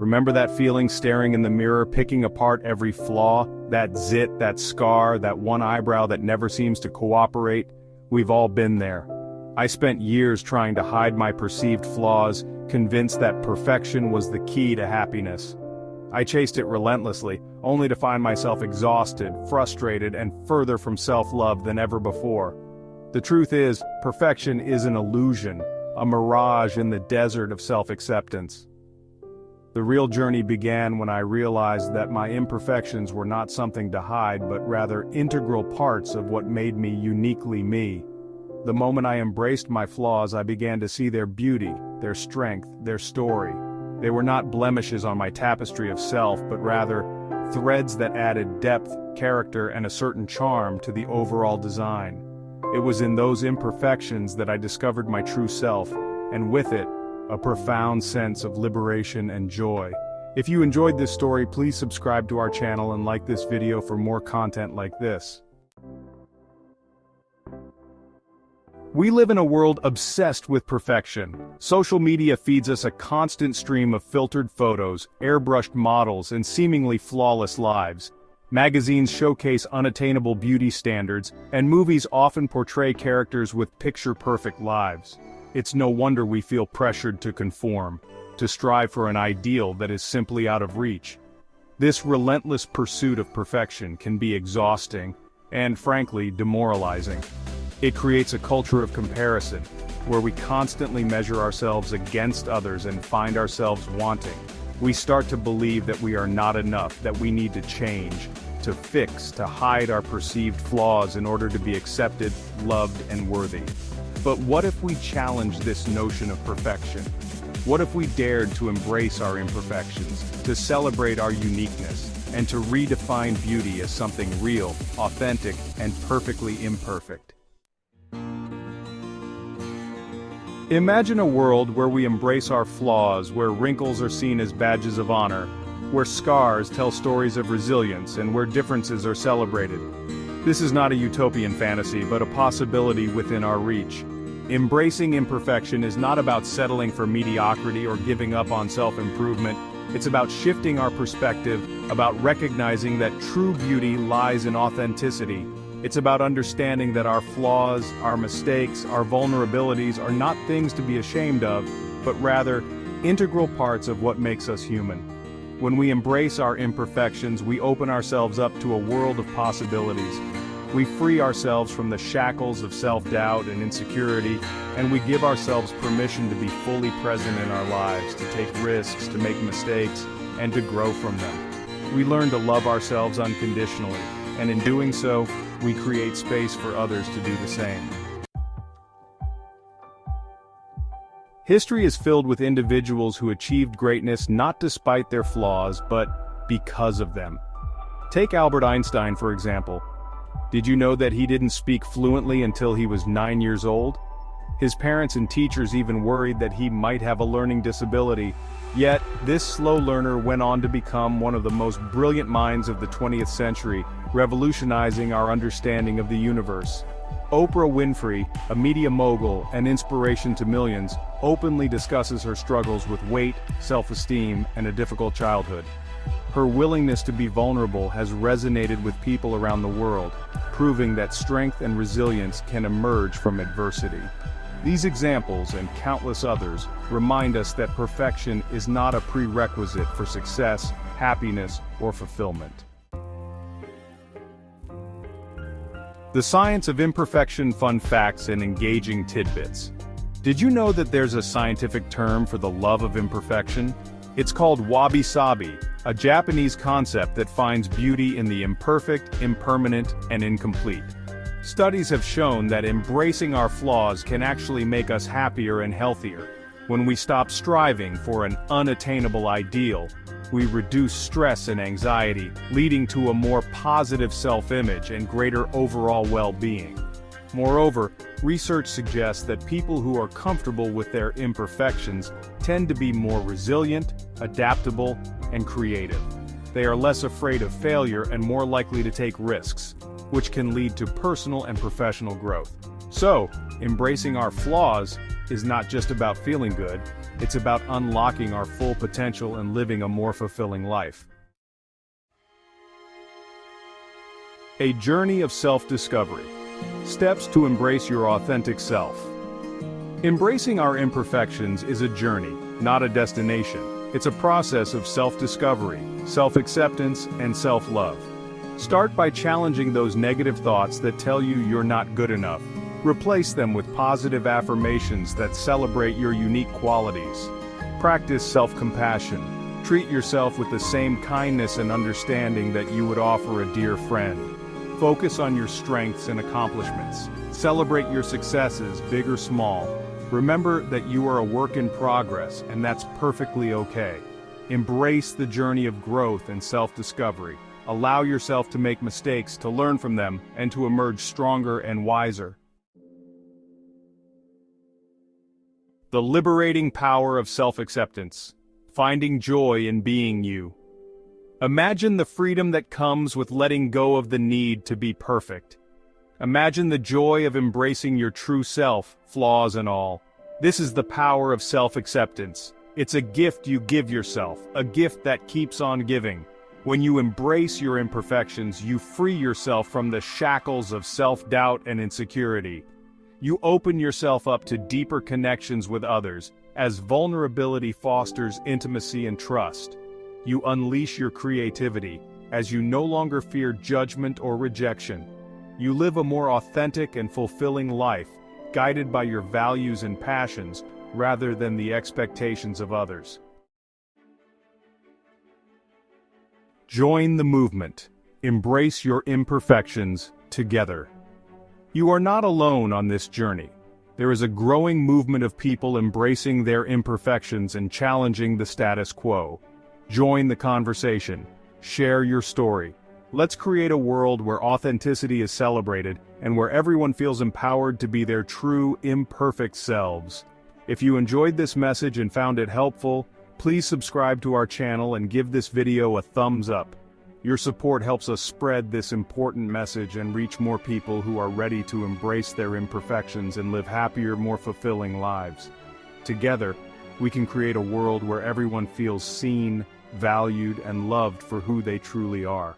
Remember that feeling staring in the mirror, picking apart every flaw, that zit, that scar, that one eyebrow that never seems to cooperate? We've all been there. I spent years trying to hide my perceived flaws, convinced that perfection was the key to happiness. I chased it relentlessly, only to find myself exhausted, frustrated, and further from self-love than ever before. The truth is, perfection is an illusion, a mirage in the desert of self-acceptance. The real journey began when I realized that my imperfections were not something to hide but rather integral parts of what made me uniquely me. The moment I embraced my flaws, I began to see their beauty, their strength, their story. They were not blemishes on my tapestry of self, but rather threads that added depth, character, and a certain charm to the overall design. It was in those imperfections that I discovered my true self, and with it, a profound sense of liberation and joy. If you enjoyed this story, please subscribe to our channel and like this video for more content like this. We live in a world obsessed with perfection. Social media feeds us a constant stream of filtered photos, airbrushed models, and seemingly flawless lives. Magazines showcase unattainable beauty standards, and movies often portray characters with picture-perfect lives. It's no wonder we feel pressured to conform, to strive for an ideal that is simply out of reach. This relentless pursuit of perfection can be exhausting, and frankly, demoralizing. It creates a culture of comparison, where we constantly measure ourselves against others and find ourselves wanting. We start to believe that we are not enough, that we need to change, to fix, to hide our perceived flaws in order to be accepted, loved, and worthy. But what if we challenge this notion of perfection? What if we dared to embrace our imperfections, to celebrate our uniqueness, and to redefine beauty as something real, authentic, and perfectly imperfect? Imagine a world where we embrace our flaws, where wrinkles are seen as badges of honor, where scars tell stories of resilience, and where differences are celebrated. This is not a utopian fantasy, but a possibility within our reach. Embracing imperfection is not about settling for mediocrity or giving up on self-improvement. It's about shifting our perspective, about recognizing that true beauty lies in authenticity. It's about understanding that our flaws, our mistakes, our vulnerabilities are not things to be ashamed of, but rather integral parts of what makes us human. When we embrace our imperfections, we open ourselves up to a world of possibilities. We free ourselves from the shackles of self-doubt and insecurity, and we give ourselves permission to be fully present in our lives, to take risks, to make mistakes, and to grow from them. We learn to love ourselves unconditionally, and in doing so, we create space for others to do the same. History is filled with individuals who achieved greatness not despite their flaws, but because of them. Take Albert Einstein, for example. Did you know that he didn't speak fluently until he was 9 years old? His parents and teachers even worried that he might have a learning disability. Yet, this slow learner went on to become one of the most brilliant minds of the 20th century, revolutionizing our understanding of the universe. Oprah Winfrey, a media mogul and inspiration to millions, openly discusses her struggles with weight, self-esteem, and a difficult childhood. Her willingness to be vulnerable has resonated with people around the world, proving that strength and resilience can emerge from adversity. These examples and countless others remind us that perfection is not a prerequisite for success, happiness, or fulfillment. The science of imperfection, fun facts, and engaging tidbits. Did you know that there's a scientific term for the love of imperfection? It's called wabi-sabi, a Japanese concept that finds beauty in the imperfect, impermanent, and incomplete. Studies have shown that embracing our flaws can actually make us happier and healthier. When we stop striving for an unattainable ideal, we reduce stress and anxiety, leading to a more positive self-image and greater overall well-being. Moreover, research suggests that people who are comfortable with their imperfections tend to be more resilient, adaptable, and creative. They are less afraid of failure and more likely to take risks, which can lead to personal and professional growth. So, embracing our flaws is not just about feeling good, it's about unlocking our full potential and living a more fulfilling life. A journey of self-discovery. Steps to embrace your authentic self. Embracing our imperfections is a journey, not a destination. It's a process of self-discovery, self-acceptance, and self-love. Start by challenging those negative thoughts that tell you you're not good enough. Replace them with positive affirmations that celebrate your unique qualities. Practice self-compassion. Treat yourself with the same kindness and understanding that you would offer a dear friend. Focus on your strengths and accomplishments. Celebrate your successes, big or small. Remember that you are a work in progress, and that's perfectly okay. Embrace the journey of growth and self-discovery. Allow yourself to make mistakes, to learn from them, and to emerge stronger and wiser. The liberating power of self-acceptance. Finding joy in being you. Imagine the freedom that comes with letting go of the need to be perfect. Imagine the joy of embracing your true self, flaws and all. This is the power of self-acceptance. It's a gift you give yourself, a gift that keeps on giving. When you embrace your imperfections, you free yourself from the shackles of self-doubt and insecurity. You open yourself up to deeper connections with others, as vulnerability fosters intimacy and trust. You unleash your creativity, as you no longer fear judgment or rejection. You live a more authentic and fulfilling life, guided by your values and passions, rather than the expectations of others. Join the movement. Embrace your imperfections together. You are not alone on this journey. There is a growing movement of people embracing their imperfections and challenging the status quo. Join the conversation. Share your story. Let's create a world where authenticity is celebrated and where everyone feels empowered to be their true, imperfect selves. If you enjoyed this message and found it helpful, please subscribe to our channel and give this video a thumbs up. Your support helps us spread this important message and reach more people who are ready to embrace their imperfections and live happier, more fulfilling lives. Together, we can create a world where everyone feels seen, valued, and loved for who they truly are.